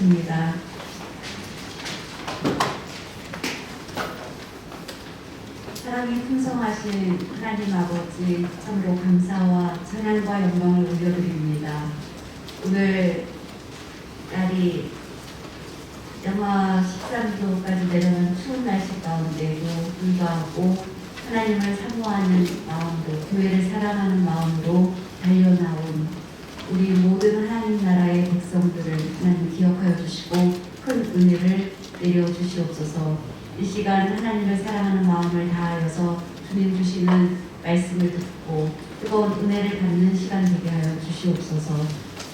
기도하겠습니다. 사랑이 풍성하신 하나님 아버지, 참으로 감사와 찬양과 영광을 올려드립니다. 오늘 날이 영하 13도까지 내려간 추운 날씨 가운데도 불구하고 하나님을 사모하는 마음으로, 교회를 사랑하는 마음으로 달려나온 우리 모든 하나님 나라의 백성들을 하나님 기억하여 주시고 큰 은혜를 내려주시옵소서. 이 시간 하나님을 사랑하는 마음을 다하여서 주님 주시는 말씀을 듣고 뜨거운 은혜를 받는 시간 되게 하여 주시옵소서.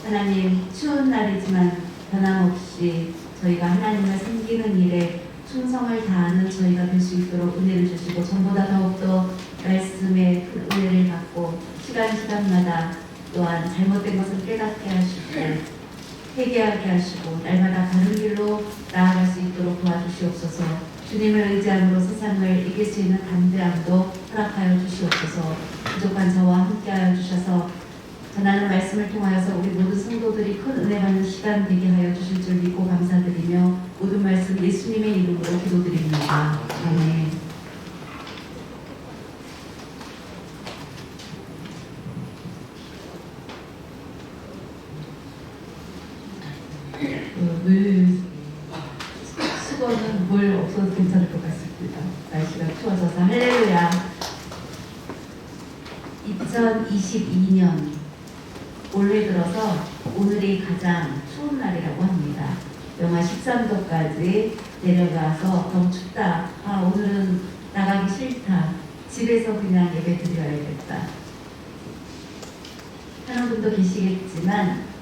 하나님, 추운 날이지만 변함없이 저희가 하나님을 섬기는 일에 충성을 다하는 저희가 될 수 있도록 은혜를 주시고, 전보다 더욱더 말씀에 큰 은혜를 받고 시간마다 또한 잘못된 것을 깨닫게 하시고 회개하게 하시고 날마다 바른 길로 나아갈 수 있도록 도와주시옵소서. 주님을 의지함으로 세상을 이길 수 있는 담대함도 허락하여 주시옵소서. 부족한 저와 함께하여 주셔서 전하는 말씀을 통하여서 우리 모든 성도들이 큰 은혜 받는 시간 되게 하여 주실 줄 믿고 감사드리며 모든 말씀 예수님의 이름으로 기도드립니다. 아멘. 수건은 물 없어도 괜찮을 것 같습니다. 날씨가 추워져서. 할렐루야. 2022년 올해 들어서 오늘이 가장 추운 날이라고 합니다. 영하 13도까지 내려가서 너무 춥다. 오늘은 나가기 싫다. 집에서 그냥 예배 드려야겠다 하는 분도 계시겠지만,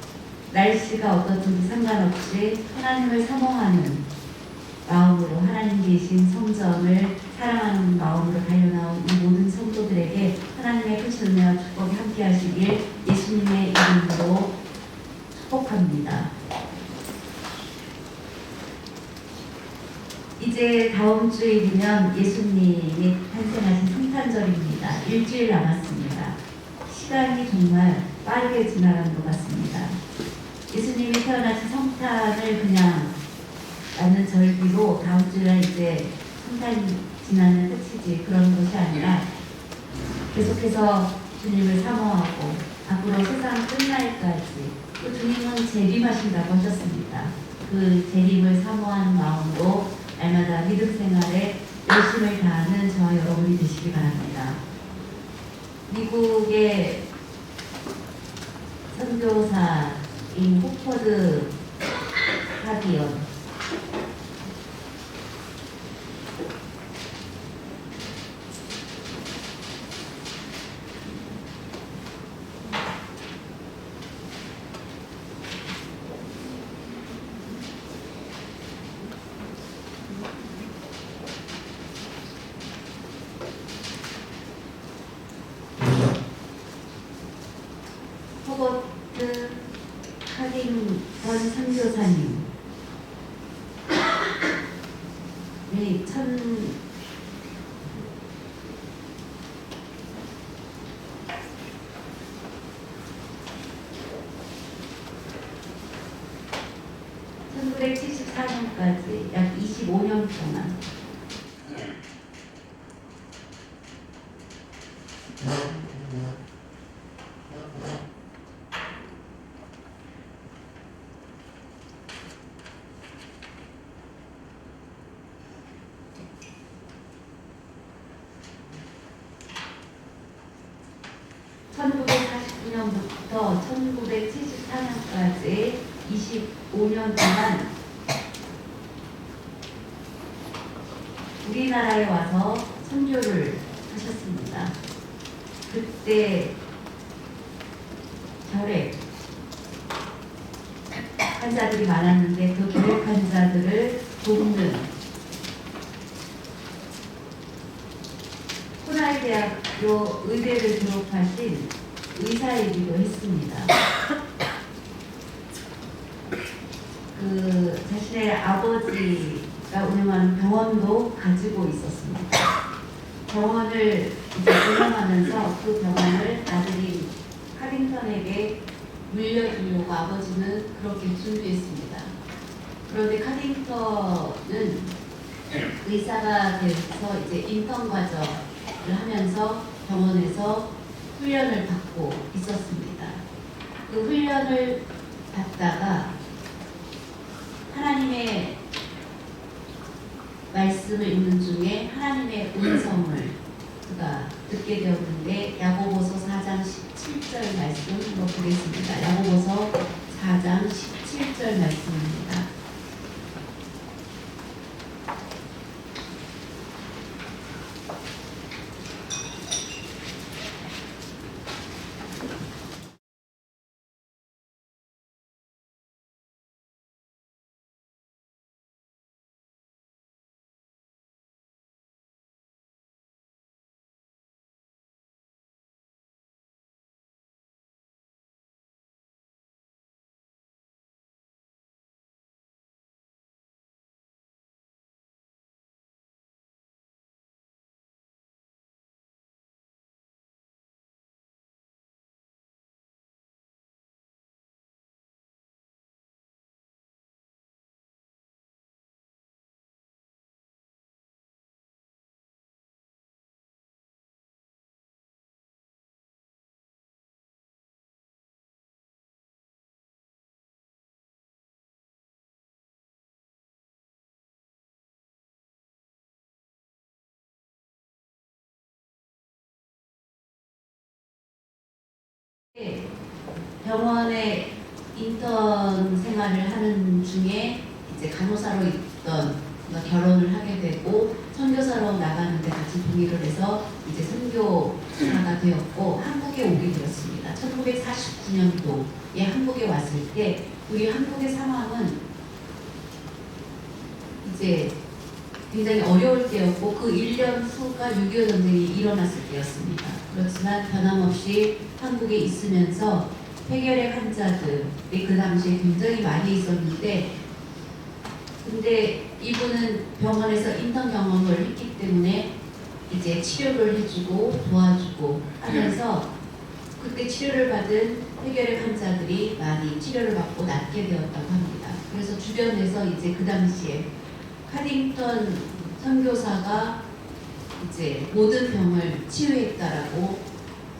날씨가 어떻든지 상관없이 하나님을 사모하는 마음으로 하나님 계신 성전을 사랑하는 마음으로 달려나온 이 모든 성도들에게 하나님의 크신 은혜와 축복이 함께 하시길 예수님의 이름으로 축복합니다. 이제 다음 주일이면 예수님이 탄생하신 성탄절입니다. 일주일 남았습니다. 시간이 정말 빠르게 지나간 것 같습니다. 예수님이 태어나신 성탄을 그냥 맞는 절기로 다음 주에 이제 성탄이 지나는 끝이지 그런 것이 아니라 계속해서 주님을 사모하고 앞으로 세상 끝날까지 또 주님은 재림하신다고 하셨습니다. 그 재림을 사모하는 마음으로 날마다 믿음 생활에 열심을 다하는 저와 여러분이 되시기 바랍니다. 미국의 선교사인 호퍼드 하기언, 호버트 카링턴 선교사님이 1974년까지 약 25년 동안 부터 1974년까지 25년 동안 우리나라에 와서 선교를 하셨습니다. 그때 결핵 환자들이 많았는데 그 결핵 환자들을 돕는 호나이 대학교 의대를 졸업하신 의사이기도 했습니다. 자신의 아버지가 운영하는 병원도 가지고 있었습니다. 병원을 이제 운영하면서 그 병원을 아들인 카링턴에게 물려주려고 아버지는 그렇게 준비했습니다. 그런데 카딩턴은 의사가 돼서 이제 인턴 과정을 하면서 병원에서 훈련을 받고 있었습니다. 그 훈련을 받다가 하나님의 말씀을 읽는 중에 하나님의 음성을 그가 듣게 되었는데 야고보서 4장 17절 말씀 한번 보겠습니다. 야고보서 4장 17절 말씀입니다. 병원에 인턴 생활을 하는 중에 이제 간호사로 있던 결혼을 하게 되고 선교사로 나가는데 같이 동의를 해서 이제 선교사가 되었고 한국에 오게 되었습니다. 1949년도에 한국에 왔을 때 우리 한국의 상황은 이제 굉장히 어려울 때였고 그 1년 후가 6.25 전쟁이 일어났을 때였습니다. 그렇지만 변함없이 한국에 있으면서 폐결핵 환자들이 그 당시에 굉장히 많이 있었는데 근데 이분은 병원에서 인턴 경험을 했기 때문에 이제 치료를 해주고 도와주고 하면서 그때 치료를 받은 폐결핵 환자들이 많이 치료를 받고 낫게 되었다고 합니다. 그래서 주변에서 이제 그 당시에 카딩턴 선교사가 이제 모든 병을 치유했다라고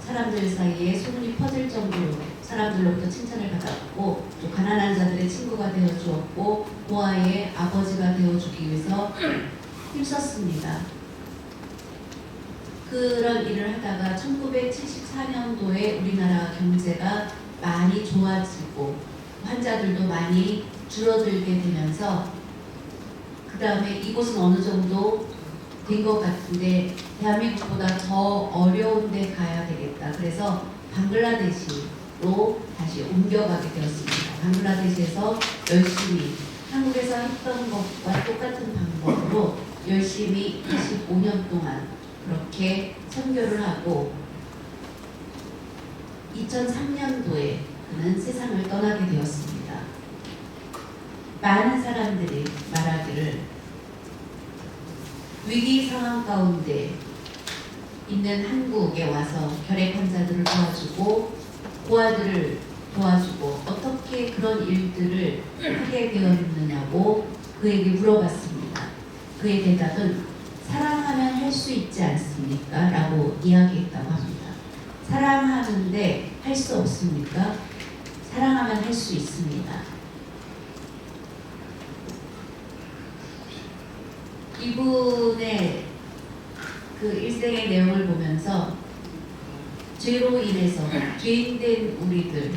사람들 사이에 소문이 퍼질 정도로 사람들로부터 칭찬을 받았고 또 가난한 자들의 친구가 되어 주었고 고아의 아버지가 되어 주기 위해서 힘썼습니다. 그런 일을 하다가 1974년도에 우리나라 경제가 많이 좋아지고 환자들도 많이 줄어들게 되면서 그 다음에 이곳은 어느 정도 된 것 같은데 대한민국보다 더 어려운 데 가야 되겠다. 그래서 방글라데시로 다시 옮겨가게 되었습니다. 방글라데시에서 열심히 한국에서 했던 것과 똑같은 방법으로 열심히 25년 동안 그렇게 선교를 하고 2003년도에 그는 세상을 떠나게 되었습니다. 많은 사람들이 말하기를 위기 상황 가운데 있는 한국에 와서 결핵 환자들을 도와주고 고아들을 도와주고 어떻게 그런 일들을 하게 되었느냐고 그에게 물어봤습니다. 그의 대답은 사랑하면 할 수 있지 않습니까? 라고 이야기했다고 합니다. 사랑하는데 할 수 없습니까? 사랑하면 할 수 있습니다. 이분의 그 일생의 내용을 보면서 죄로 인해서 죄인된 우리들,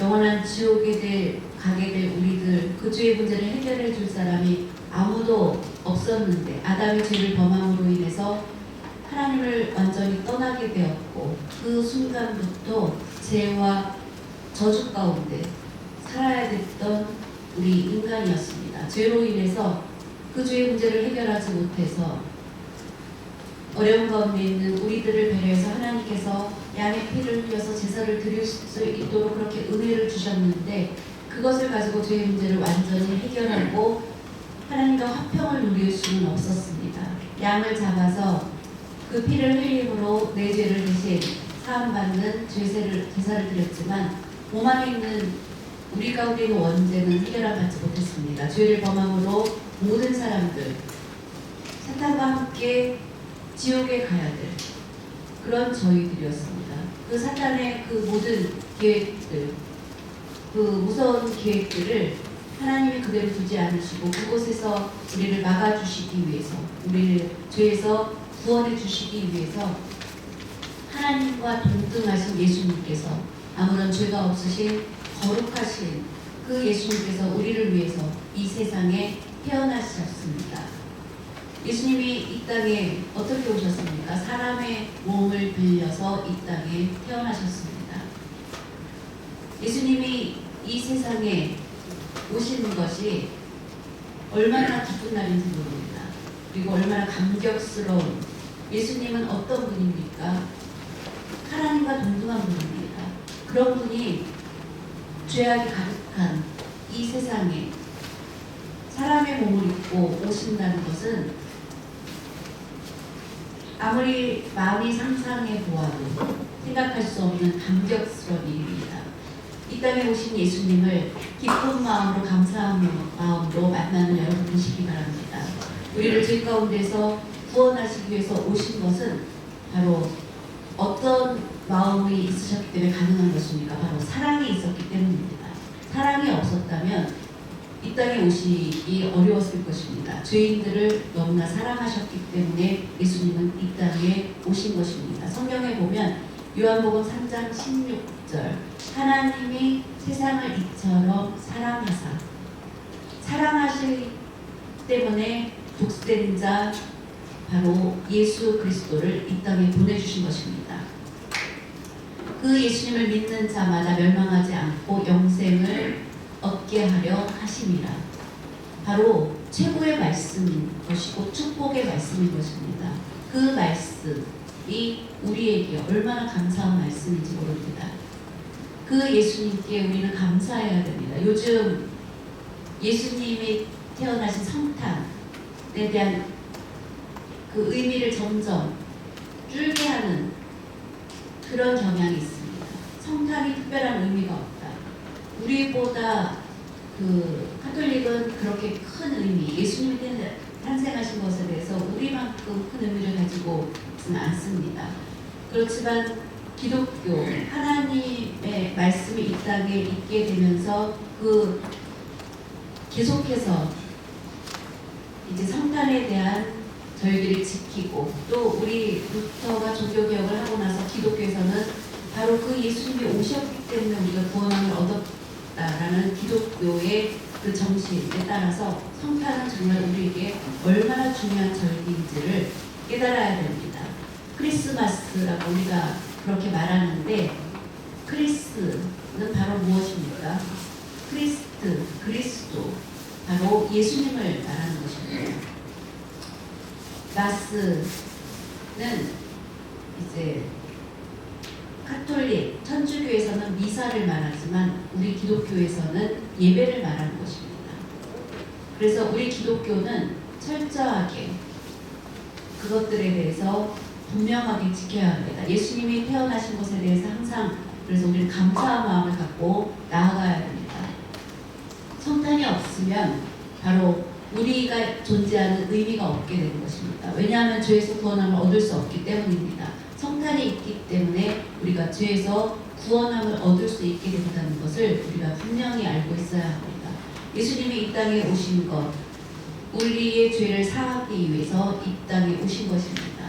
영원한 지옥에 가게 될 우리들, 그 죄의 문제를 해결해 줄 사람이 아무도 없었는데 아담의 죄를 범함으로 인해서 하나님을 완전히 떠나게 되었고 그 순간부터 죄와 저주 가운데 살아야 됐던 우리 인간이었습니다. 죄로 인해서 그 죄의 문제를 해결하지 못해서 어려운 가운데 있는 우리들을 배려해서 하나님께서 양의 피를 흘려서 제사를 드릴 수 있도록 그렇게 은혜를 주셨는데 그것을 가지고 죄의 문제를 완전히 해결하고 하나님과 화평을 누릴 수는 없었습니다. 양을 잡아서 그 피를 흘림으로 내 죄를 대신 사함받는 제사를 드렸지만 몸 안에 있는 우리 가운데 있는 원죄는 해결을 받지 못했습니다. 죄를 범함으로 모든 사람들, 사탄과 함께 지옥에 가야 될 그런 저희들이었습니다. 그 사탄의 그 모든 계획들, 그 무서운 계획들을 하나님이 그대로 두지 않으시고 그곳에서 우리를 막아주시기 위해서, 우리를 죄에서 구원해 주시기 위해서 하나님과 동등하신 예수님께서, 아무런 죄가 없으신 거룩하신 그 예수님께서 우리를 위해서 이 세상에 태어나셨습니다. 예수님이 이 땅에 어떻게 오셨습니까? 사람의 몸을 빌려서 이 땅에 태어나셨습니다. 예수님이 이 세상에 오신 것이 얼마나 기쁜 날인지 모릅니다. 그리고 얼마나 감격스러운, 예수님은 어떤 분입니까? 하나님과 동등한 분입니다. 그런 분이 죄악이 가득한 이 세상에 사람의 몸을 입고 오신다는 것은 아무리 마음이 상상해 보아도 생각할 수 없는 감격스러운 일입니다. 이 땅에 오신 예수님을 기쁜 마음으로, 감사한 마음으로 만나는 여러분 되시기 바랍니다. 우리를 죄 가운데서 구원하시기 위해서 오신 것은 바로 어떤 마음이 있으셨기 때문에 가능한 것입니까? 바로 사랑이 있었기 때문입니다. 사랑이 없었다면 이 땅에 오시기 어려웠을 것입니다. 죄인들을 너무나 사랑하셨기 때문에 예수님은 이 땅에 오신 것입니다. 성경에 보면 요한복음 3장 16절, 하나님이 세상을 이처럼 사랑하시기 때문에 독생된 자 바로 예수 그리스도를 이 땅에 보내주신 것입니다. 그 예수님을 믿는 자마다 멸망하지 않고 영생을 얻게 하려 하심이라. 바로 최고의 말씀인 것이고 축복의 말씀인 것입니다. 그 말씀이 우리에게 얼마나 감사한 말씀인지 모릅니다. 그 예수님께 우리는 감사해야 됩니다. 요즘 예수님이 태어나신 성탄에 대한 그 의미를 점점 줄게 하는 그런 경향이 있습니다. 성탄이 특별한 의미가 없다. 우리보다 그 가톨릭은 그렇게 큰 의미, 예수님이 탄생하신 것에 대해서 우리만큼 큰 의미를 가지고 있지는 않습니다. 그렇지만 기독교, 하나님의 말씀이 이 땅에 있게 되면서 그 계속해서 이제 성탄에 대한 저희들이 지키고, 또 우리 루터가 종교개혁을 하고 나서 기독교에서는 바로 그 예수님이 오셨기 때문에 우리가 구원함을 얻었다라는 기독교의 그 정신에 따라서 성탄은 정말 우리에게 얼마나 중요한 절기인지를 깨달아야 됩니다. 크리스마스라고 우리가 그렇게 말하는데, 크리스는 바로 무엇입니까? 그리스도, 바로 예수님을 말하는 것입니다. 마스는 이제 카톨릭, 천주교에서는 미사를 말하지만 우리 기독교에서는 예배를 말하는 것입니다. 그래서 우리 기독교는 철저하게 그것들에 대해서 분명하게 지켜야 합니다. 예수님이 태어나신 것에 대해서 항상, 그래서 우리는 감사한 마음을 갖고 나아가야 됩니다. 성탄이 없으면 바로 우리가 존재하는 의미가 없게 되는 것입니다. 왜냐하면 죄에서 구원함을 얻을 수 없기 때문입니다. 성탄이 있기 때문에 우리가 죄에서 구원함을 얻을 수 있게 된다는 것을 우리가 분명히 알고 있어야 합니다. 예수님이 이 땅에 오신 것, 우리의 죄를 사하기 위해서 이 땅에 오신 것입니다.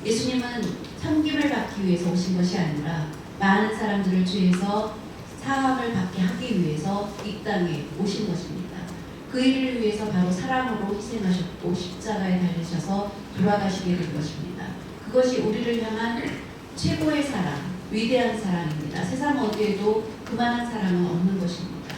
예수님은 섬김을 받기 위해서 오신 것이 아니라 많은 사람들을 죄에서 사함을 받게 하기 위해서 이 땅에 오신 것입니다. 그 일을 위해서 바로 사랑으로 희생하셨고 십자가에 달리셔서 돌아가시게 된 것입니다. 그것이 우리를 향한 최고의 사랑, 위대한 사랑입니다. 세상 어디에도 그만한 사랑은 없는 것입니다.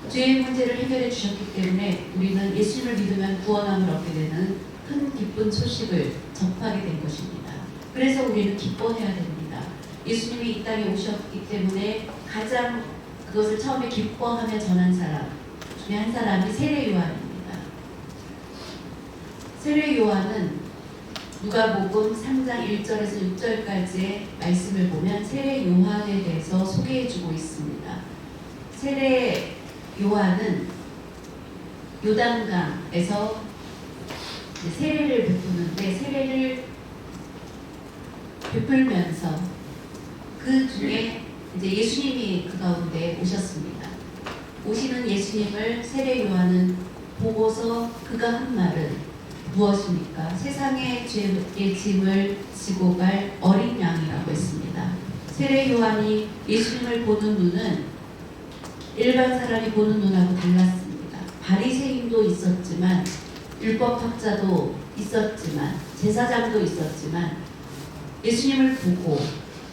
죄의 문제를 해결해 주셨기 때문에 우리는 예수님을 믿으면 구원함을 얻게 되는 큰 기쁜 소식을 접하게 된 것입니다. 그래서 우리는 기뻐해야 됩니다. 예수님이 이 땅에 오셨기 때문에 가장 그것을 처음에 기뻐하며 전한 사람 중에 한 사람이 세례 요한입니다. 세례 요한은 누가복음 3장 1절에서 6절까지의 말씀을 보면 세례 요한에 대해서 소개해주고 있습니다. 세례 요한은 요단강에서 세례를 베푸는데, 세례를 베풀면서 그 중에 이제 예수님이 그 가운데 오셨습니다. 오시는 예수님을 세례 요한은 보고서 그가 한 말은 무엇입니까? 세상의 죄의 짐을 지고 갈 어린 양이라고 했습니다. 세례 요한이 예수님을 보는 눈은 일반 사람이 보는 눈하고 달랐습니다. 바리새인도 있었지만, 율법학자도 있었지만, 제사장도 있었지만 예수님을 보고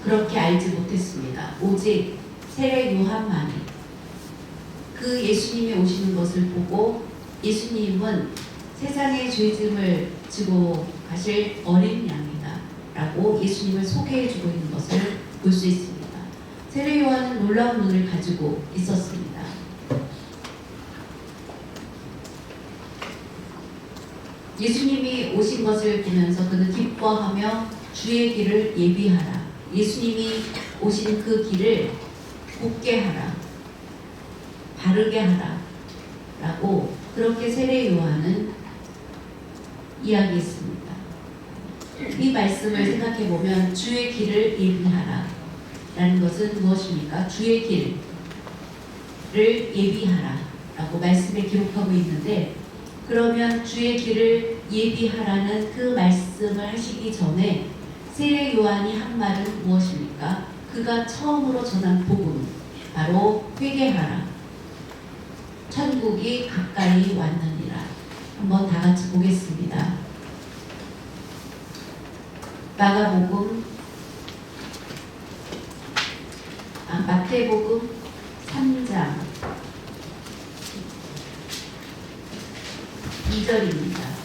그렇게 알지 못했습니다. 오직 세례 요한만이 그 예수님이 오시는 것을 보고 예수님은 세상의 죄짐을 지고 가실 어린 양이다 라고 예수님을 소개해주고 있는 것을 볼 수 있습니다. 세례 요한은 놀라운 눈을 가지고 있었습니다. 예수님이 오신 것을 보면서 그는 기뻐하며 주의 길을 예비하라. 예수님이 오신 그 길을 곱게 하라. 바르게 하라. 라고 그렇게 세례 요한은 이야기했습니다. 이 말씀을 생각해 보면 주의 길을 예비하라 라는 것은 무엇입니까? 주의 길을 예비하라 라고 말씀에 기록하고 있는데, 그러면 주의 길을 예비하라는 그 말씀을 하시기 전에 세례 요한이 한 말은 무엇입니까? 그가 처음으로 전한 복음, 바로 회개하라. 천국이 가까이 왔느니라. 한번 다 같이 보겠습니다. 마태복음 3장 2절입니다.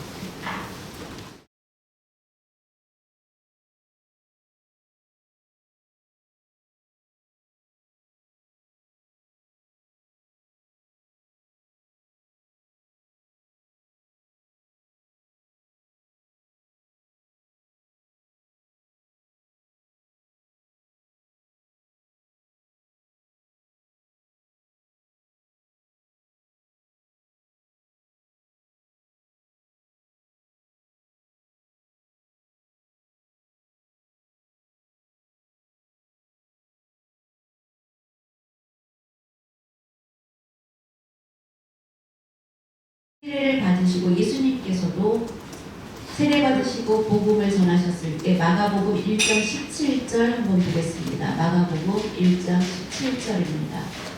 세례를 받으시고 예수님께서도 세례 받으시고 복음을 전하셨을 때 마가복음 1장 17절 한번 보겠습니다. 마가복음 1장 17절입니다.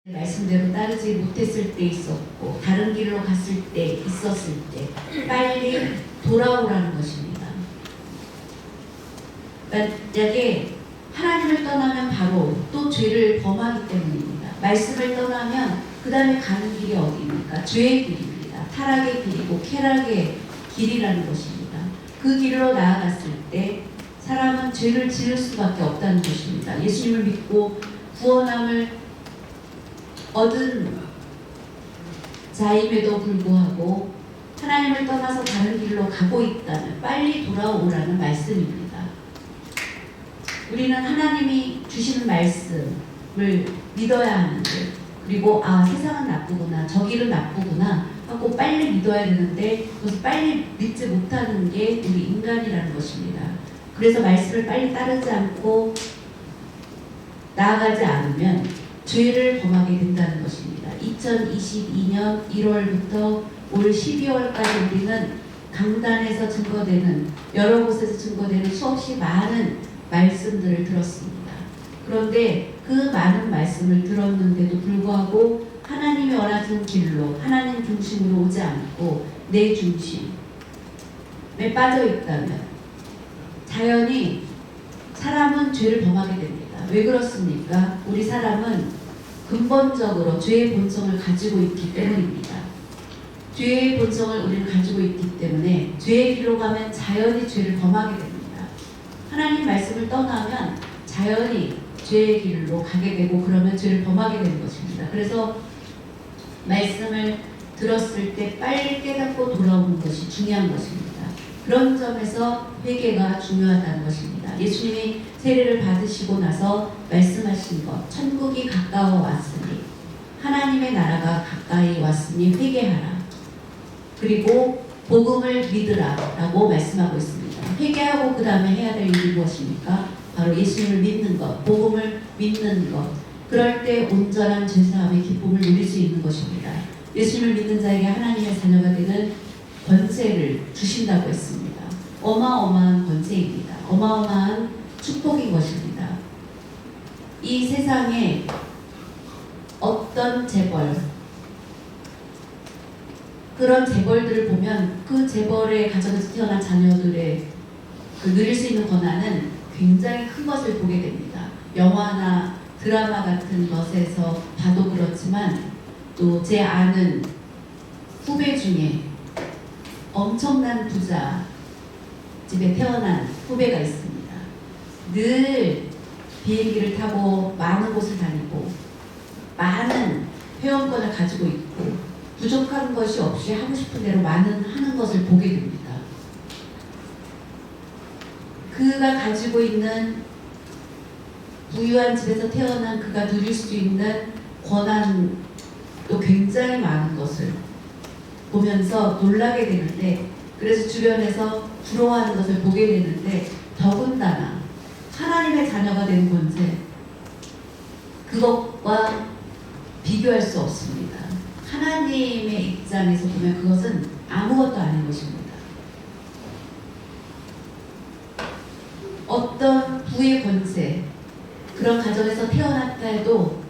말씀대로 따르지 못했을 때 있었고, 다른 길로 갔을 때 있었을 때 빨리 돌아오라는 것입니다. 만약에 하나님을 떠나면 바로 또 죄를 범하기 때문입니다. 말씀을 떠나면 그 다음에 가는 길이 어디입니까? 죄의 길입니다. 타락의 길이고 쾌락의 길이라는 것입니다. 그 길로 나아갔을 때 사람은 죄를 지을 수밖에 없다는 것입니다. 예수님을 믿고 구원함을 얻은 자임에도 불구하고 하나님을 떠나서 다른 길로 가고 있다면 빨리 돌아오라는 말씀입니다. 우리는 하나님이 주시는 말씀을 믿어야 하는데, 그리고 세상은 나쁘구나, 저 길은 나쁘구나 하고 빨리 믿어야 되는데 그것을 빨리 믿지 못하는 게 우리 인간이라는 것입니다. 그래서 말씀을 빨리 따르지 않고 나아가지 않으면 죄를 범하게 된다는 것입니다. 2022년 1월부터 올 12월까지 우리는 강단에서 증거되는, 여러 곳에서 증거되는 수없이 많은 말씀들을 들었습니다. 그런데 그 많은 말씀을 들었는데도 불구하고 하나님이 원하는 길로, 하나님 중심으로 오지 않고 내 중심에 빠져 있다면 자연히 사람은 죄를 범하게 됩니다. 왜 그렇습니까? 우리 사람은 근본적으로 죄의 본성을 가지고 있기 때문입니다. 죄의 본성을 우리는 가지고 있기 때문에 죄의 길로 가면 자연히 죄를 범하게 됩니다. 하나님 말씀을 떠나면 자연히 죄의 길로 가게 되고, 그러면 죄를 범하게 되는 것입니다. 그래서 말씀을 들었을 때 빨리 깨닫고 돌아오는 것이 중요한 것입니다. 그런 점에서 회개가 중요하다는 것입니다. 예수님이 세례를 받으시고 나서 말씀하신 것, 천국이 가까워 왔으니, 하나님의 나라가 가까이 왔으니 회개하라, 그리고 복음을 믿으라 라고 말씀하고 있습니다. 회개하고 그 다음에 해야 될 일이 무엇입니까? 바로 예수님을 믿는 것, 복음을 믿는 것. 그럴 때 온전한 죄사함의 기쁨을 누릴 수 있는 것입니다. 예수님을 믿는 자에게 하나님의 자녀가 되는 권세를 주신다고 했습니다. 어마어마한 권세입니다. 어마어마한 축복인 것입니다. 이 세상에 어떤 재벌, 그런 재벌들을 보면 그 재벌의 가정에서 태어난 자녀들의 누릴 수 있는 권한은 굉장히 큰 것을 보게 됩니다. 영화나 드라마 같은 것에서 봐도 그렇지만, 또 제 아는 후배 중에 엄청난 부자 집에 태어난 후배가 있습니다. 늘 비행기를 타고 많은 곳을 다니고 많은 회원권을 가지고 있고 부족한 것이 없이 하고 싶은 대로 하는 것을 보게 됩니다. 그가 가지고 있는 부유한 집에서 태어난 그가 누릴 수 있는 권한도 굉장히 많은 것을 보면서 놀라게 되는데, 그래서 주변에서 부러워하는 것을 보게 되는데, 더군다나 하나님의 자녀가 된 권세, 그것과 비교할 수 없습니다. 하나님의 입장에서 보면 그것은 아무것도 아닌 것입니다. 어떤 부의 권세, 그런 가정에서 태어났다 해도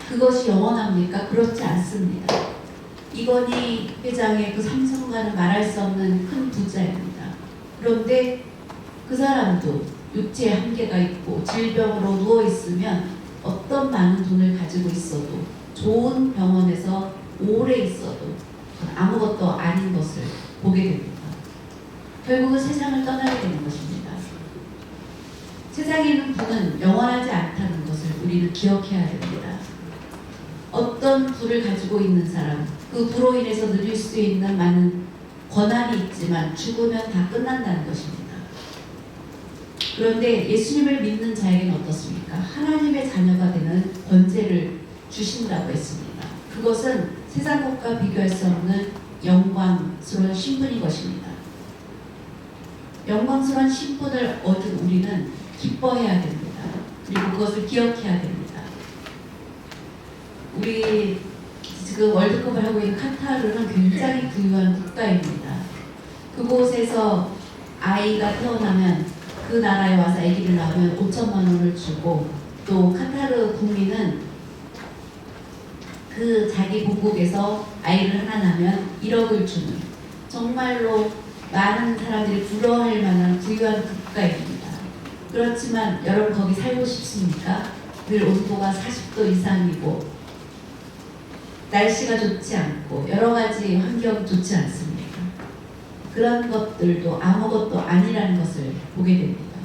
그것이 영원합니까? 그렇지 않습니다. 이건희 회장의 그 삼성과는 말할 수 없는 큰 부자입니다. 그런데 그 사람도 육체에 한계가 있고 질병으로 누워있으면 어떤 많은 돈을 가지고 있어도, 좋은 병원에서 오래 있어도 아무것도 아닌 것을 보게 됩니다. 결국은 세상을 떠나게 되는 것입니다. 세상에 있는 부는 영원하지 않다는 것을 우리는 기억해야 됩니다. 어떤 부를 가지고 있는 사람, 그 부로 인해서 누릴 수 있는 많은 권한이 있지만 죽으면 다 끝난다는 것입니다. 그런데 예수님을 믿는 자에게는 어떻습니까? 하나님의 자녀가 되는 권세를 주신다고 했습니다. 그것은 세상 것과 비교할 수 없는 영광스러운 신분인 것입니다. 영광스러운 신분을 얻은 우리는 기뻐해야 됩니다. 그리고 그것을 기억해야 됩니다. 우리 지금 월드컵을 하고 있는 카타르는 굉장히 부유한 국가입니다. 그곳에서 아이가 태어나면 그 나라에 와서 아기를 낳으면 5천만 원을 주고, 또 카타르 국민은 그 자기 본국에서 아이를 하나 낳으면 1억을 주는, 정말로 많은 사람들이 부러워할 만한 부유한 국가입니다. 그렇지만 여러분 거기 살고 싶습니까? 늘 온도가 40도 이상이고 날씨가 좋지 않고 여러 가지 환경이 좋지 않습니다. 그런 것들도 아무것도 아니라는 것을 보게 됩니다.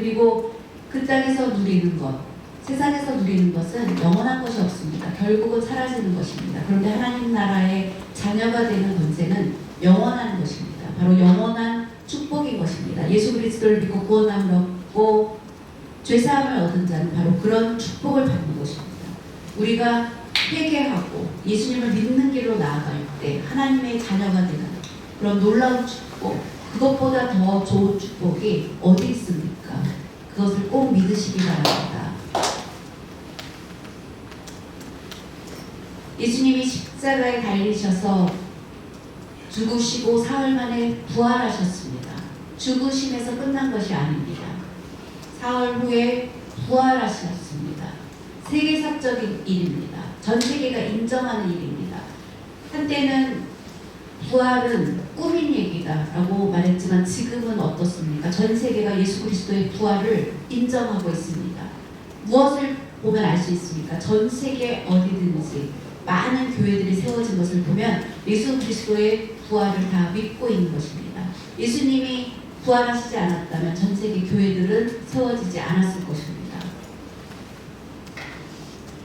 그리고 그 땅에서 누리는 것, 세상에서 누리는 것은 영원한 것이 없습니다. 결국은 사라지는 것입니다. 그런데 하나님 나라의 자녀가 되는 권세는 영원한 것입니다. 바로 영원한 축복인 것입니다. 예수 그리스도를 믿고 구원함을 얻고 죄사함을 얻은 자는 바로 그런 축복을 받는 것입니다. 우리가 회개하고 예수님을 믿는 길로 나아갈 때 하나님의 자녀가 되는 그런 놀라운 축복, 그것보다 더 좋은 축복이 어디 있습니까? 그것을 꼭 믿으시기 바랍니다. 예수님이 십자가에 달리셔서 죽으시고 사흘 만에 부활하셨습니다. 죽으심에서 끝난 것이 아닙니다. 사흘 후에 부활하셨습니다. 세계사적인 일입니다. 전 세계가 인정하는 일입니다. 한때는 부활은 꿈인 얘기다라고 말했지만 지금은 어떻습니까? 전 세계가 예수 그리스도의 부활을 인정하고 있습니다. 무엇을 보면 알 수 있습니까? 전 세계 어디든지 많은 교회들이 세워진 것을 보면 예수 그리스도의 부활을 다 믿고 있는 것입니다. 예수님이 부활하시지 않았다면 전 세계 교회들은 세워지지 않았을 것입니다.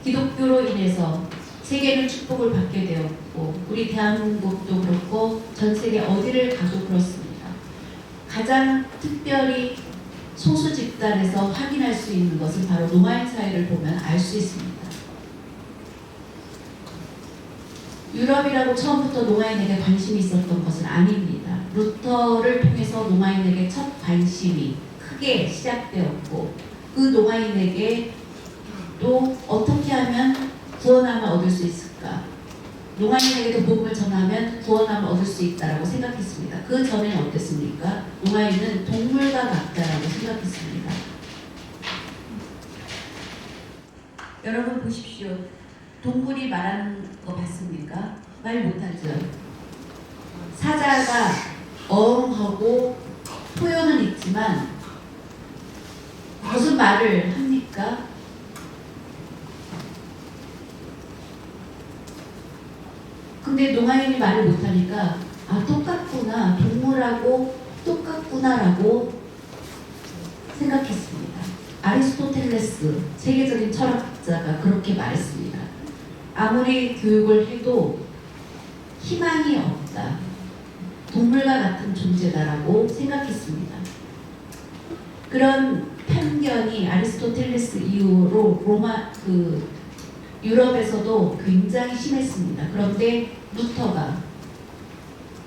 기독교로 인해서 세계는 축복을 받게 되었고 우리 대한민국도 그렇고 전 세계 어디를 가도 그렇습니다. 가장 특별히 소수 집단에서 확인할 수 있는 것은 바로 노마인 사회를 보면 알 수 있습니다. 유럽이라고 처음부터 노마인에게 관심이 있었던 것은 아닙니다. 루터를 통해서 노마인에게 첫 관심이 크게 시작되었고 그 노마인에게 또 어떻게 하면 구원함을 얻을 수 있을까? 노마인에게도 복음을 전하면 구원함을 얻을 수 있다라고 생각했습니다. 그 전에는 어땠습니까? 노마인은 동물과 같다라고 생각했습니다. 여러분 보십시오. 동물이 말하는 거 봤습니까? 말 못하죠. 사자가 어흥하고 표현은 있지만 무슨 말을 합니까? 근데 노마인이 말을 못하니까 아 똑같구나, 동물하고 똑같구나라고 생각했습니다. 아리스토텔레스 세계적인 철학자가 그렇게 말했습니다. 아무리 교육을 해도 희망이 없다, 동물과 같은 존재다라고 생각했습니다. 그런 편견이 아리스토텔레스 이후로 유럽에서도 굉장히 심했습니다. 그런데 루터가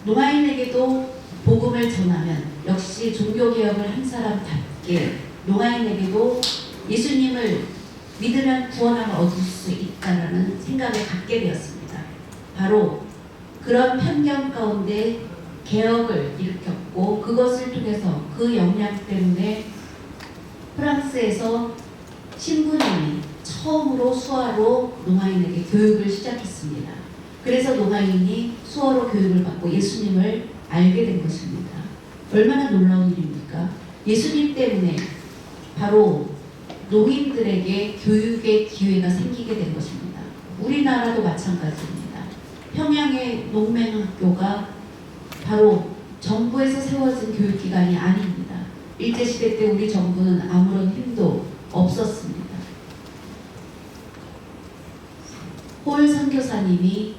노마인에게도 복음을 전하면 역시 종교개혁을 한 사람답게 노마인에게도 예수님을 믿으면 구원함을 얻을 수 있다는 생각을 갖게 되었습니다. 바로 그런 편견 가운데 개혁을 일으켰고 그것을 통해서 그 영향 때문에 프랑스에서 신부님이 처음으로 수화로 노마인에게 교육을 시작했습니다. 그래서 노마인이 수화로 교육을 받고 예수님을 알게 된 것입니다. 얼마나 놀라운 일입니까? 예수님 때문에 바로 노인들에게 교육의 기회가 생기게 된 것입니다. 우리나라도 마찬가지입니다. 평양의 농맹학교가 바로 정부에서 세워진 교육기관이 아닙니다. 일제시대 때 우리 정부는 아무런 힘도 없었습니다. 홀 선교사님이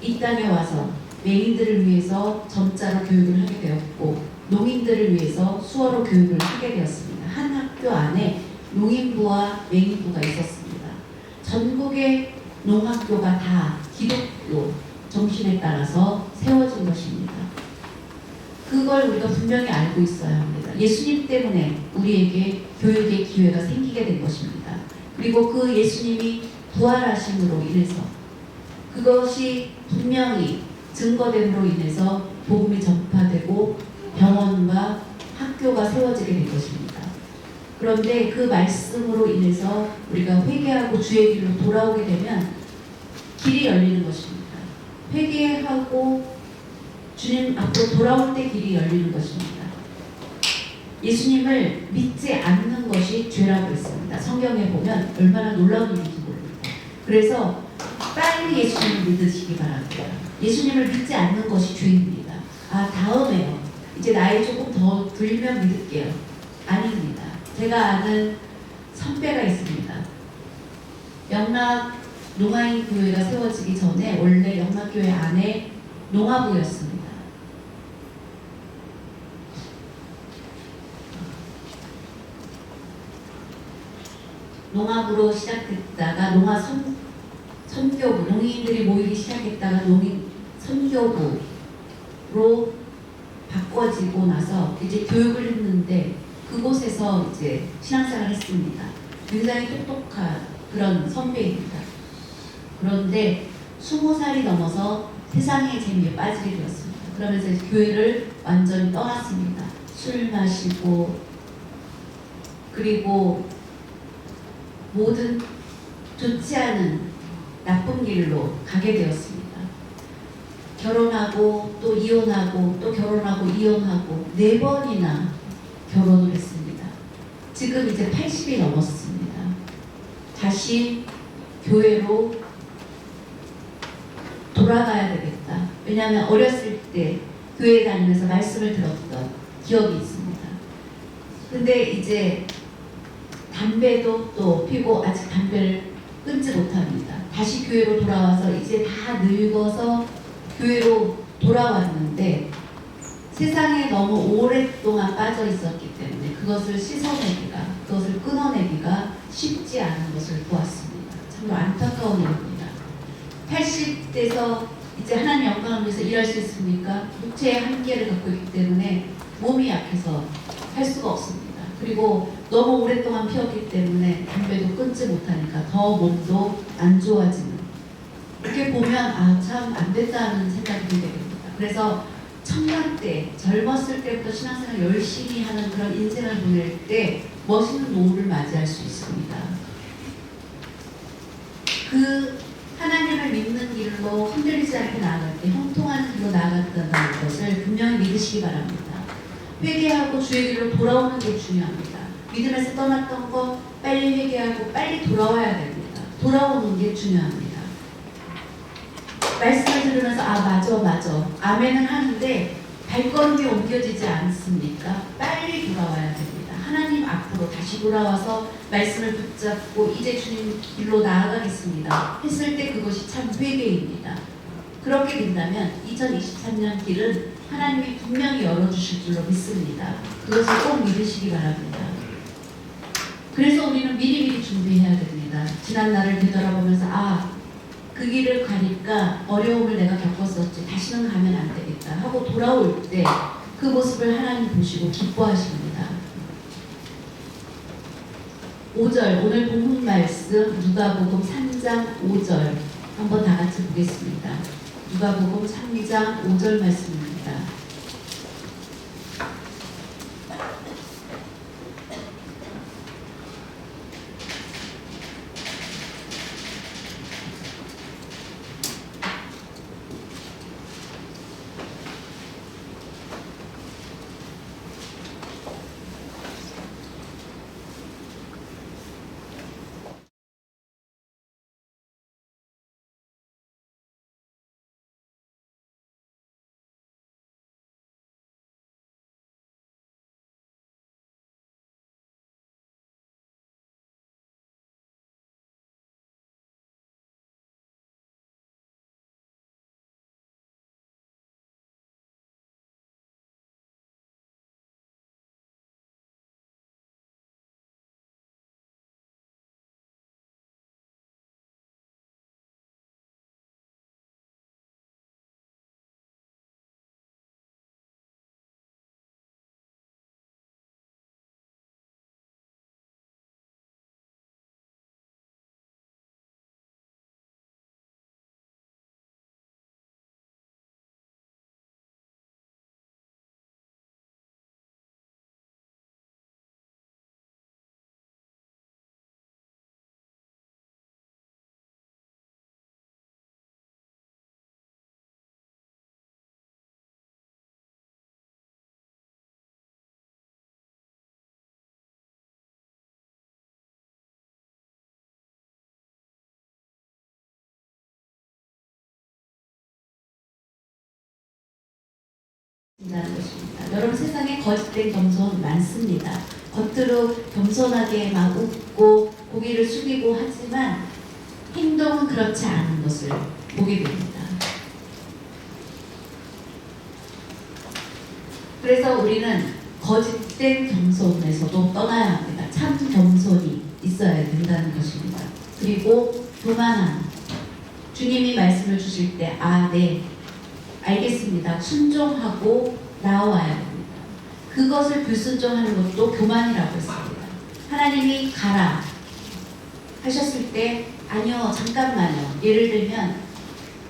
이 땅에 와서 맹인들을 위해서 점자로 교육을 하게 되었고 농인들을 위해서 수어로 교육을 하게 되었습니다. 한 학교 안에 농인부와 맹인부가 있었습니다. 전국의 농학교가 다 기독교 정신에 따라서 세워진 것입니다. 그걸 우리가 분명히 알고 있어야 합니다. 예수님 때문에 우리에게 교육의 기회가 생기게 된 것입니다. 그리고 그 예수님이 부활하심으로 인해서 그것이 분명히 증거됨으로 인해서 복음이 전파되고 병원과 학교가 세워지게 된 것입니다. 그런데 그 말씀으로 인해서 우리가 회개하고 주의 길로 돌아오게 되면 길이 열리는 것입니다. 회개하고 주님 앞으로 돌아올 때 길이 열리는 것입니다. 예수님을 믿지 않는 것이 죄라고 했습니다. 성경에 보면 얼마나 놀라운 일인지 모릅니다. 그래서 빨리 예수님을 믿으시기 바랍니다. 예수님을 믿지 않는 것이 죄입니다. 다음에요. 이제 나이 조금 더 들면 믿을게요. 아닙니다. 제가 아는 선배가 있습니다. 영락 농아인 교회가 세워지기 전에 원래 영락교회 안에 농아부였습니다. 농아부로 시작됐다가 선교부, 농인들이 모이기 시작했다가 선교부로 바꿔지고 나서 이제 교육을 했는데 그곳에서 이제 신앙생활을 했습니다. 굉장히 똑똑한 그런 선배입니다. 그런데 20살이 넘어서 세상의 재미에 빠지게 되었습니다. 그러면서 이제 교회를 완전히 떠났습니다. 술 마시고 그리고 모든 좋지 않은 나쁜 길로 가게 되었습니다. 결혼하고 또 이혼하고 또 결혼하고 이혼하고 4번이나 결혼을 했습니다. 지금 이제 80이 넘었습니다. 다시 교회로 돌아가야 되겠다. 왜냐하면 어렸을 때 교회 다니면서 말씀을 들었던 기억이 있습니다. 근데 이제 담배도 또 피고 아직 담배를 끊지 못합니다. 다시 교회로 돌아와서 이제 다 늙어서 교회로 돌아왔는데 세상에 너무 오랫동안 빠져 있었기 때문에 그것을 씻어내기가, 그것을 끊어내기가 쉽지 않은 것을 보았습니다. 참으로 안타까운 일입니다. 80대에서 이제 하나님 영광을 위해서 일할 수 있습니까? 육체의 한계를 갖고 있기 때문에 몸이 약해서 할 수가 없습니다. 그리고 너무 오랫동안 피웠기 때문에 담배도 끊지 못하니까 더 몸도 안 좋아지는, 이렇게 보면 아, 참 안 됐다는 생각이 들게 됩니다. 그래서 청년 때, 젊었을 때부터 신앙생활 열심히 하는 그런 인생을 보낼 때 멋있는 노후를 맞이할 수 있습니다. 그 하나님을 믿는 길로 흔들리지 않게 나아갈 때 형통한 길로 나아간다는 것을 분명히 믿으시기 바랍니다. 회개하고 주의 길로 돌아오는 게 중요합니다. 믿음에서 떠났던 거 빨리 회개하고 빨리 돌아와야 됩니다. 돌아오는 게 중요합니다. 말씀을 들으면서 아 맞아 아멘은 하는데 발걸음이 옮겨지지 않습니까? 빨리 돌아와야 됩니다. 하나님 앞으로 다시 돌아와서 말씀을 붙잡고 이제 주님 길로 나아가겠습니다 했을 때 그것이 참 회개입니다. 그렇게 된다면 2023년 길은 하나님이 분명히 열어주실 줄로 믿습니다. 그것을 꼭 믿으시기 바랍니다. 그래서 우리는 미리미리 준비해야 됩니다. 지난 날을 되돌아보면서 그 길을 가니까 어려움을 내가 겪었었지, 다시는 가면 안 되겠다 하고 돌아올 때 그 모습을 하나님 보시고 기뻐하십니다. 5절, 오늘 본문 말씀 누가복음 3장 5절 한번 다 같이 보겠습니다. 누가복음 3장 5절 말씀입니다. 다는 것입니다. 여러분, 세상에 거짓된 겸손 많습니다. 겉으로 겸손하게 막 웃고 고개를 숙이고 하지만 행동은 그렇지 않은 것을 보게 됩니다. 그래서 우리는 거짓된 겸손에서도 떠나야 합니다. 참 겸손이 있어야 된다는 것입니다. 그리고 교만함. 주님이 말씀을 주실 때 네, 알겠습니다. 순종하고 나와야 됩니다. 그것을 불순종하는 것도 교만이라고 했습니다. 하나님이 가라 하셨을 때 아니요, 잠깐만요. 예를 들면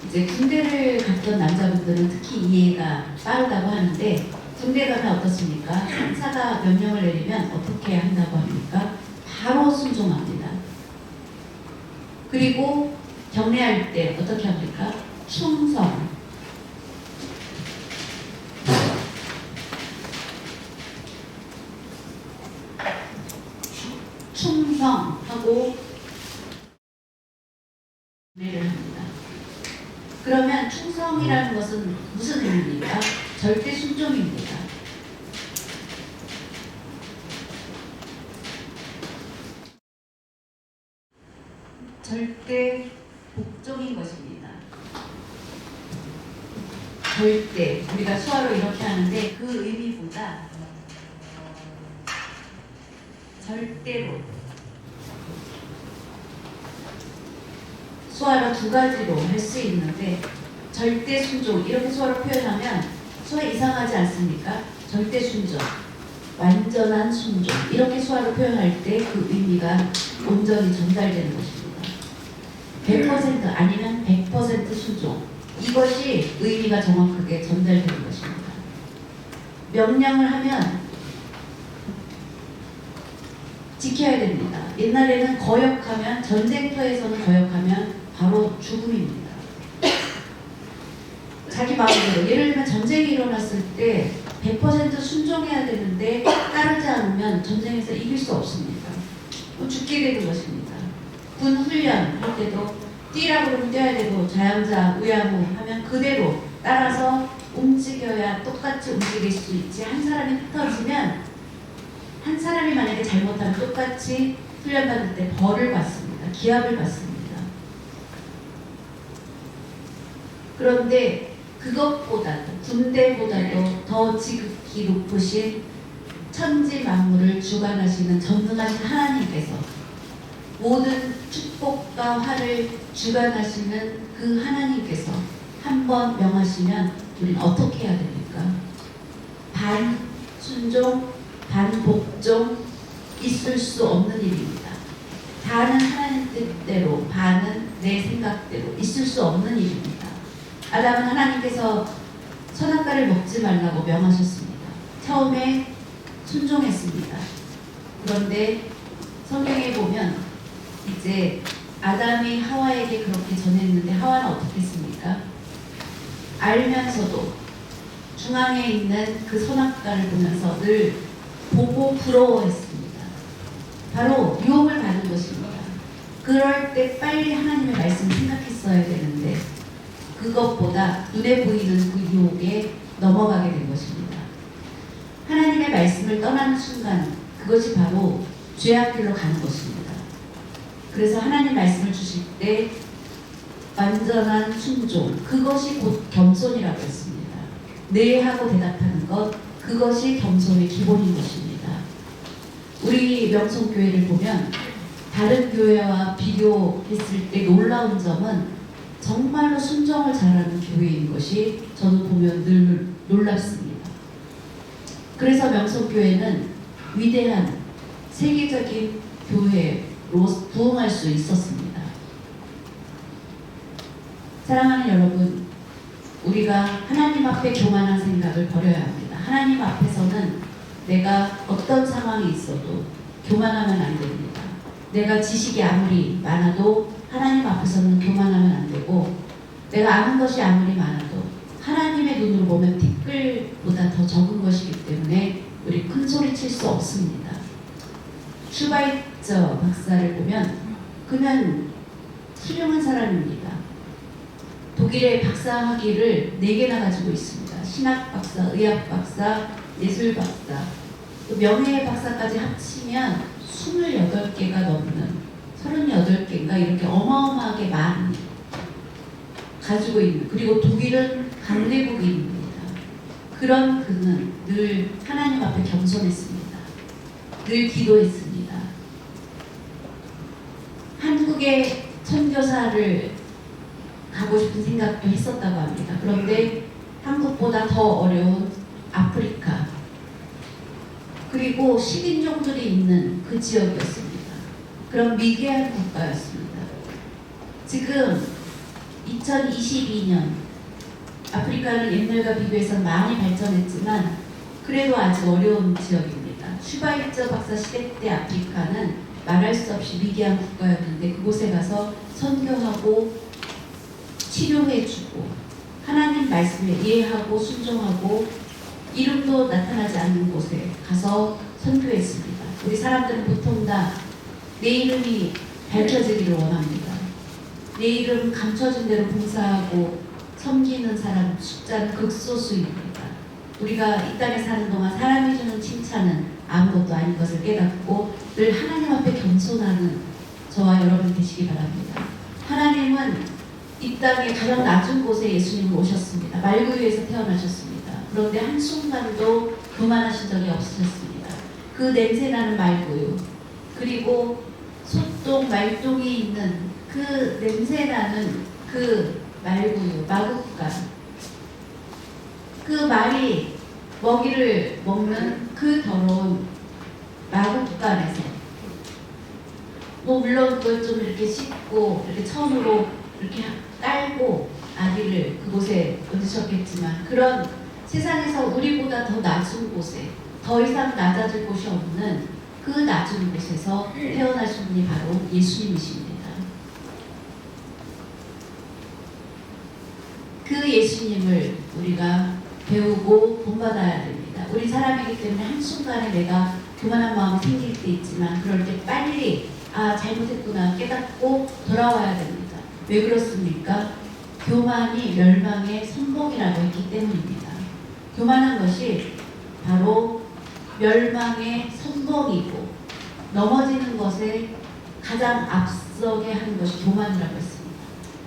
이제 군대를 갔던 남자분들은 특히 이해가 빠르다고 하는데, 군대 가면 어떻습니까? 상사가 명령을 내리면 어떻게 한다고 합니까? 바로 순종합니다. 그리고 경례할 때 어떻게 합니까? 충성. 충성하고 경례를 합니다. 그러면 충성이라는 것은 무슨 의미입니까? 절대 순종입니다. 절대 복종인 것입니다. 절대, 우리가 수화로 이렇게 하는데 그 의미보다 절대로, 수화로 두 가지로 할 수 있는데, 절대 순종 이렇게 수화로 표현하면 수화 이상하지 않습니까? 절대 순종, 완전한 순종 이렇게 수화로 표현할 때 그 의미가 온전히 전달되는 것입니다. 100% 아니면 100% 순종, 이것이 의미가 정확하게 전달되는 것입니다. 명령을 하면 지켜야 됩니다. 옛날에는 거역하면, 전쟁터에서는 거역하면 바로 죽음입니다. 자기 마음대로, 예를 들면 전쟁이 일어났을 때 100% 순종해야 되는데 따르지 않으면 전쟁에서 이길 수 없습니다. 죽게 되는 것입니다. 군 훈련 할 때도 뛰라고 그러면 뛰어야 되고, 자양자, 우야무 하면 그대로 따라서 움직여야 똑같이 움직일 수 있지, 한 사람이 흩어지면, 한 사람이 만약에 잘못하면 똑같이 훈련받을 때 벌을 받습니다. 기합을 받습니다. 그런데 그것보다도, 군대보다도 더 지극히 높으신 천지 만물을 주관하시는 전능하신 하나님께서, 모든 축복과 화를 주관하시는 그 하나님께서 한번 명하시면 우리는 어떻게 해야 됩니까? 반 순종, 반 복종, 있을 수 없는 일입니다. 반은 하나님 뜻대로, 반은 내 생각대로 있을 수 없는 일입니다. 아담은 하나님께서 선악과를 먹지 말라고 명하셨습니다. 처음에 순종했습니다. 그런데 성경에 보면 이제 아담이 하와에게 그렇게 전했는데 하와는 어떻게 했습니까? 알면서도 중앙에 있는 그 선악과를 보면서 늘 보고 부러워했습니다. 바로 유혹을 받은 것입니다. 그럴 때 빨리 하나님의 말씀을 생각했어야 되는데, 그것보다 눈에 보이는 그 유혹에 넘어가게 된 것입니다. 하나님의 말씀을 떠나는 순간 그것이 바로 죄악 길로 가는 것입니다. 그래서 하나님 말씀을 주실 때 완전한 순종, 그것이 곧 겸손이라고 했습니다. 네 하고 대답하는 것, 그것이 겸손의 기본인 것입니다. 우리 명성교회를 보면 다른 교회와 비교했을 때 놀라운 점은 정말로 순종을 잘하는 교회인 것이 저는 보면 늘 놀랍습니다. 그래서 명성교회는 위대한 세계적인 교회로 부흥할 수 있었습니다. 사랑하는 여러분, 우리가 하나님 앞에 교만한 생각을 버려야 합니다. 하나님 앞에서는 내가 어떤 상황이 있어도 교만하면 안 됩니다. 내가 지식이 아무리 많아도 하나님 앞에서는 교만하면 안 되고, 내가 아는 것이 아무리 많아도 하나님의 눈으로 보면 티끌보다 더 적은 것이기 때문에 우리 큰 소리 칠 수 없습니다. 슈바이처 박사를 보면 그는 훌륭한 사람입니다. 독일의 박사 학위를 4개나 가지고 있습니다. 신학 박사, 의학 박사, 예술 박사, 또 명예 박사까지 합치면 28개가 넘는 38개인가 이렇게 어마어마하게 많이 가지고 있는, 그리고 독일은 강대국입니다. 그런 그는 늘 하나님 앞에 겸손했습니다. 늘 기도했습니다. 한국의 선교사를 가고 싶은 생각도 했었다고 합니다. 그런데 한국보다 더 어려운 아프리카, 그리고 식인종들이 있는 그 지역이었습니다. 그런 미개한 국가였습니다. 지금 2022년 아프리카는 옛날과 비교해서 많이 발전했지만 그래도 아직 어려운 지역입니다. 슈바이처 박사 시대 때 아프리카는 말할 수 없이 미개한 국가였는데 그곳에 가서 선교하고 치료해주고 하나님 말씀에 이해하고 순종하고 이름도 나타나지 않는 곳에 가서 선교했습니다. 우리 사람들은 보통 다 내 이름이 밝혀지기를 원합니다. 내 이름 감춰진 대로 봉사하고 섬기는 사람 숫자는 극소수입니다. 우리가 이 땅에 사는 동안 사람이 주는 칭찬은 아무것도 아닌 것을 깨닫고 늘 하나님 앞에 겸손하는 저와 여러분 되시기 바랍니다. 하나님은 이 땅에 가장 낮은 곳에 예수님은 오셨습니다. 말구유에서 태어나셨습니다. 그런데 한순간도 교만하신 적이 없으셨습니다. 그 냄새나는 말구유, 그리고 소똥, 말똥이 있는 그 냄새나는 그 말구유, 마구간, 그 말이 먹이를 먹는 그 더러운 마구간에서 물론 그걸 좀 이렇게 씻고 이렇게 천으로 이렇게 깔고 아기를 그곳에 얹으셨겠지만 그런 세상에서 우리보다 더 낮은 곳에 더 이상 낮아질 곳이 없는 그 낮은 곳에서 태어나신 분이 바로 예수님이십니다. 그 예수님을 우리가 배우고 본받아야 됩니다. 우리 사람이기 때문에 한순간에 내가 교만한 마음이 생길 때 있지만 그럴 때 빨리 잘못했구나 깨닫고 돌아와야 됩니다. 왜 그렇습니까? 교만이 멸망의 선봉이라고 했기 때문입니다. 교만한 것이 바로 멸망의 선봉이고 넘어지는 것에 가장 앞서게 하는 것이 교만이라고 했습니다.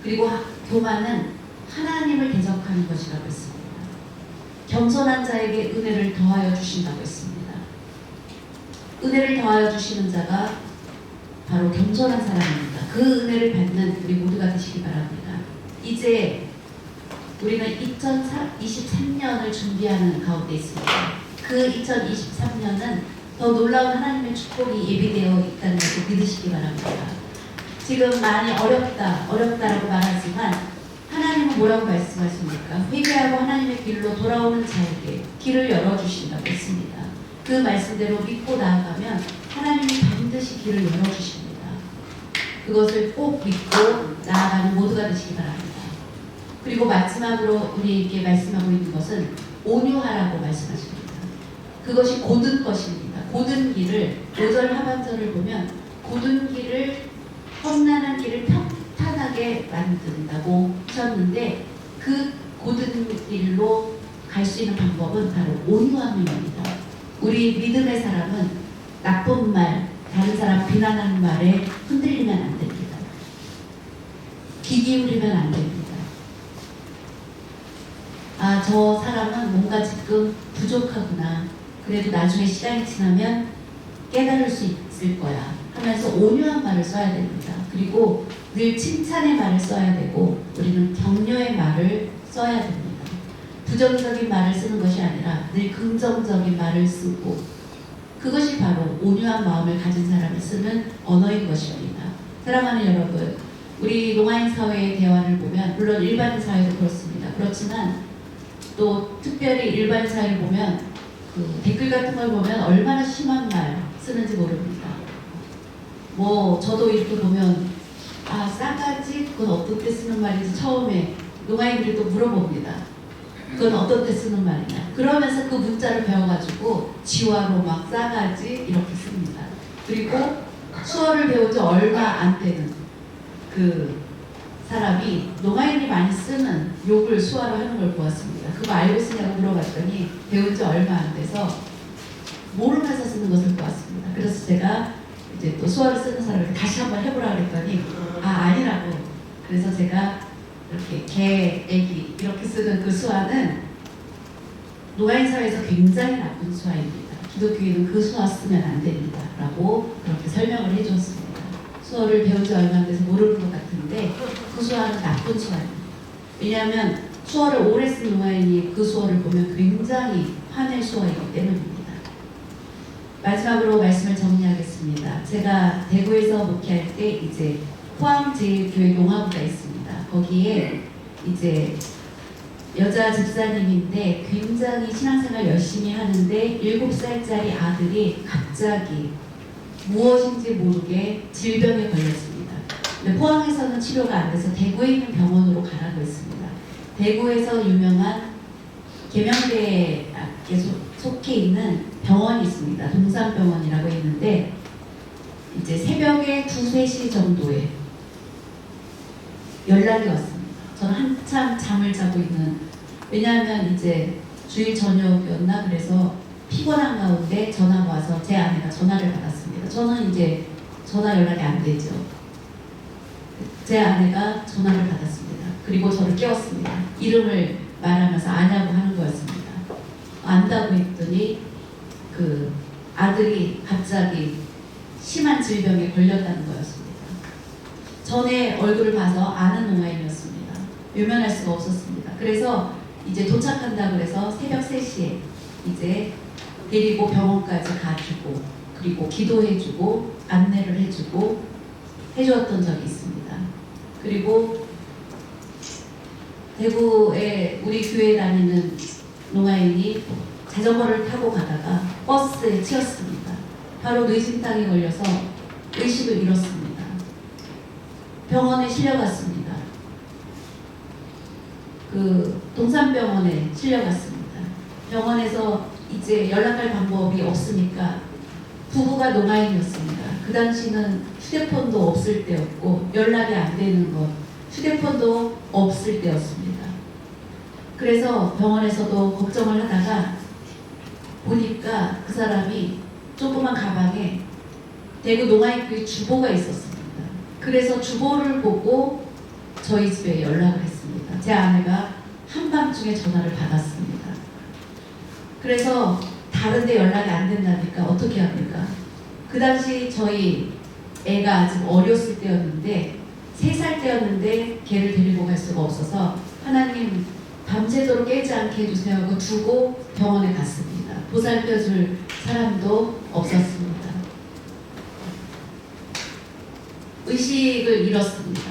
그리고 교만은 하나님을 대적하는 것이라고 했습니다. 겸손한 자에게 은혜를 더하여 주신다고 했습니다. 은혜를 더하여 주시는 자가 바로 겸손한 사람입니다. 그 은혜를 받는 우리 모두가 되시기 바랍니다. 이제 우리는 2023년을 준비하는 가운데 있습니다. 그 2023년은 더 놀라운 하나님의 축복이 예비되어 있다는 것을 믿으시기 바랍니다. 지금 많이 어렵다라고 말하지만 하나님은 뭐라고 말씀하십니까? 회개하고 하나님의 길로 돌아오는 자에게 길을 열어주신다고 했습니다. 그 말씀대로 믿고 나아가면 하나님이 반드시 길을 열어주십니다. 그것을 꼭 믿고 나아가는 모두가 되시기 바랍니다. 그리고 마지막으로 우리에게 말씀하고 있는 것은 온유하라고 말씀하십니다. 그것이 고든 것입니다. 고든 길을 5절 하반절을 보면 고든 길을 험난한 길을 평탄하게 만든다고 하셨는데 그 고든 길로 갈 수 있는 방법은 바로 온유함입니다. 우리 믿음의 사람은 나쁜 말, 다른 사람 비난하는 말에 흔들리면 안 됩니다. 귀 기울이면 안 됩니다. 저 사람은 뭔가 지금 부족하구나. 그래도 나중에 시간이 지나면 깨달을 수 있을 거야 하면서 온유한 말을 써야 됩니다. 그리고 늘 칭찬의 말을 써야 되고 우리는 격려의 말을 써야 됩니다. 부정적인 말을 쓰는 것이 아니라 늘 긍정적인 말을 쓰고 그것이 바로 온유한 마음을 가진 사람이 쓰는 언어인 것입니다. 사랑하는 여러분, 우리 로마인 사회의 대화를 보면 물론 일반인 사회도 그렇습니다. 그렇지만 또 특별히 일반인 사회를 보면 그 댓글 같은 걸 보면 얼마나 심한 말 쓰는지 모릅니다. 저도 이렇게 보면 싸가지 그건 어떤 때 쓰는 말인지 처음에 로마인들이 또 물어봅니다. 그건 어떤 때 쓰는 말이냐. 그러면서 그 문자를 배워가지고 지화로 막 싸가지 이렇게 씁니다. 그리고 수어를 배운 지 얼마 안 되는 그 사람이 노가인이 많이 쓰는 욕을 수화로 하는 걸 보았습니다. 그거 알고 쓰냐고 물어봤더니 배운 지 얼마 안 돼서 모르면서 쓰는 것을 보았습니다. 그래서 제가 이제 또 수화를 쓰는 사람에게 다시 한번 해보라 그랬더니 아니라고. 그래서 제가 이렇게 개, 애기 이렇게 쓰는 그 수화는 노가인 사회에서 굉장히 나쁜 수화입니다. 기독교인은 그 수화 쓰면 안 됩니다. 라고 그렇게 설명을 해줬습니다. 수어를 배운 지 얼마 안 돼서 모르는 것 같은데 그 수어는 나쁜 수어입니다. 왜냐하면 수어를 오래 쓴 노가인이 그 수어를 보면 굉장히 화낼 수어이기 때문입니다. 마지막으로 말씀을 정리하겠습니다. 제가 대구에서 목회할 때 이제 포항제일교회 농화부가 있습니다. 거기에 이제 여자 집사님인데 굉장히 신앙생활 열심히 하는데 7살짜리 아들이 갑자기 무엇인지 모르게 질병에 걸렸습니다. 근데 포항에서는 치료가 안 돼서 대구에 있는 병원으로 가라고 했습니다. 대구에서 유명한 계명대에 속해 있는 병원이 있습니다. 동산병원이라고 있는데 이제 새벽에 2, 3시 정도에 연락이 왔습니다. 저는 한참 잠을 자고 있는, 왜냐하면 이제 주일 저녁이었나 그래서 피곤한 가운데 전화가 와서 제 아내가 전화를 받았습니다. 저는 이제 전화 연락이 안 되죠. 제 아내가 전화를 받았습니다. 그리고 저를 깨웠습니다. 이름을 말하면서 아냐고 하는 거였습니다. 안다고 했더니 그 아들이 갑자기 심한 질병에 걸렸다는 거였습니다. 전에 얼굴을 봐서 아는 노가인이었습니다. 외면할 수가 없었습니다. 그래서 이제 도착한다고 해서 새벽 3시에 이제 데리고 병원까지 가주고 그리고 기도해주고 안내를 해주고 해주었던 적이 있습니다. 그리고 대구에 우리 교회 다니는 노가인이 자전거를 타고 가다가 버스에 치였습니다. 바로 뇌진탕에 걸려서 의식을 잃었습니다. 병원에 실려갔습니다. 그 동산병원에 실려갔습니다. 병원에서 이제 연락할 방법이 없으니까 부부가 노가인이었습니다. 그 당시는 휴대폰도 없을 때였고 연락이 안 되는 것, 휴대폰도 없을 때였습니다. 그래서 병원에서도 걱정을 하다가 보니까 그 사람이 조그만 가방에 대구 노가인교회 주보가 있었습니다. 그래서 주보를 보고 저희 집에 연락을 했습니다. 제 아내가 한밤중에 전화를 받았습니다. 그래서 다른데 연락이 안 된다니까 어떻게 합니까? 그 당시 저희 애가 아직 어렸을 때였는데 3살 때였는데 걔를 데리고 갈 수가 없어서 하나님 밤새도록 깨지 않게 해주세요 하고 두고 병원에 갔습니다. 보살펴줄 사람도 없었습니다. 의식을 잃었습니다.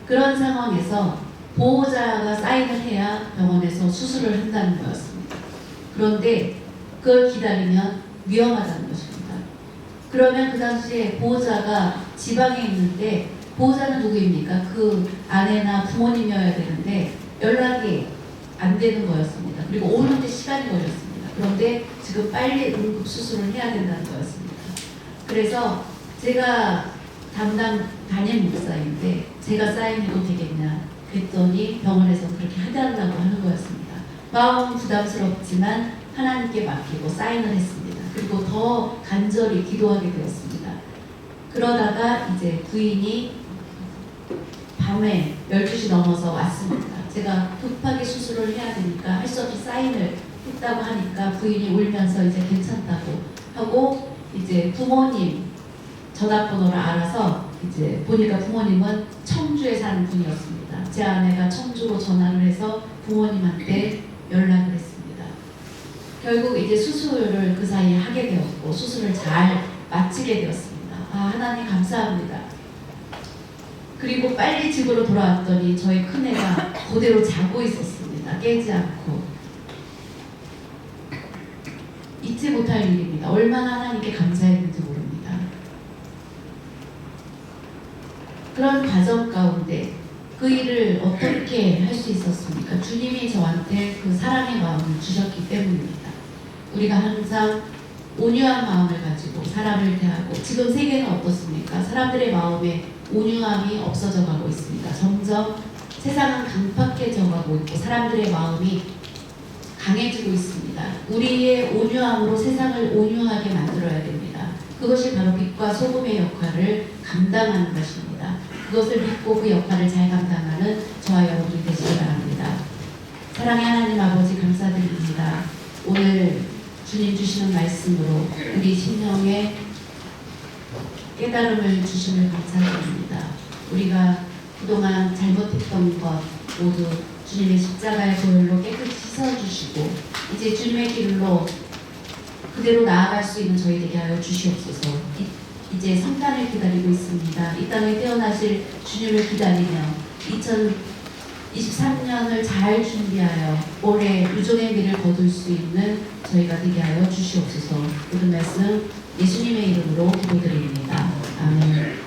그런 상황에서 보호자가 사인을 해야 병원에서 수술을 한다는 거였습니다. 그런데 그걸 기다리면 위험하다는 것입니다. 그러면 그 당시에 보호자가 지방에 있는데 보호자는 누구입니까? 그 아내나 부모님이어야 되는데 연락이 안 되는 거였습니다. 그리고 오는데 시간이 걸렸습니다. 그런데 지금 빨리 응급 수술을 해야 된다는 거였습니다. 그래서 제가 담당 담임 목사인데 제가 사인해도 되겠냐 그랬더니 병원에서 그렇게 해달라고 하는 거였습니다. 마음은 부담스럽지만 하나님께 맡기고 사인을 했습니다. 그리고 더 간절히 기도하게 되었습니다. 그러다가 이제 부인이 밤에 12시 넘어서 왔습니다. 제가 급하게 수술을 해야 되니까 할 수 없이 사인을 했다고 하니까 부인이 울면서 이제 괜찮다고 하고 이제 부모님 전화번호를 알아서 이제 보니까 부모님은 청주에 사는 분이었습니다. 제 아내가 청주로 전화를 해서 부모님한테 연락을 했습니다. 결국 이제 수술을 그 사이에 하게 되었고 수술을 잘 마치게 되었습니다. 하나님 감사합니다. 그리고 빨리 집으로 돌아왔더니 저희 큰애가 그대로 자고 있었습니다. 깨지 않고. 잊지 못할 일입니다. 얼마나 하나님께 감사했는지 모릅니다. 그런 과정 가운데 그 일을 어떻게 할 수 있었습니까? 주님이 저한테 그 사랑의 마음을 주셨기 때문입니다. 우리가 항상 온유한 마음을 가지고 사람을 대하고, 지금 세계는 어떻습니까? 사람들의 마음에 온유함이 없어져 가고 있습니다. 점점 세상은 강팍해져 가고 있고 사람들의 마음이 강해지고 있습니다. 우리의 온유함으로 세상을 온유하게 만들어야 됩니다. 그것이 바로 빛과 소금의 역할을 감당하는 것입니다. 그것을 믿고 그 역할을 잘 감당하는 저와 여러분이 되시기 바랍니다. 사랑의 하나님 아버지 감사드립니다. 오늘 주님 주시는 말씀으로 우리 심령에 깨달음을 주심을 감사드립니다. 우리가 그동안 잘못했던 것 모두 주님의 십자가의 보혈로 깨끗이 씻어주시고 이제 주님의 길로 그대로 나아갈 수 있는 저희 되게 하여 주시옵소서. 이제 성탄을 기다리고 있습니다. 이 땅에 태어나실 주님을 기다리며 2023년을 잘 준비하여 올해 유종의 미를 거둘 수 있는 저희가 되게 하여 주시옵소서. 모든 말씀 예수님의 이름으로 기도드립니다. 아멘.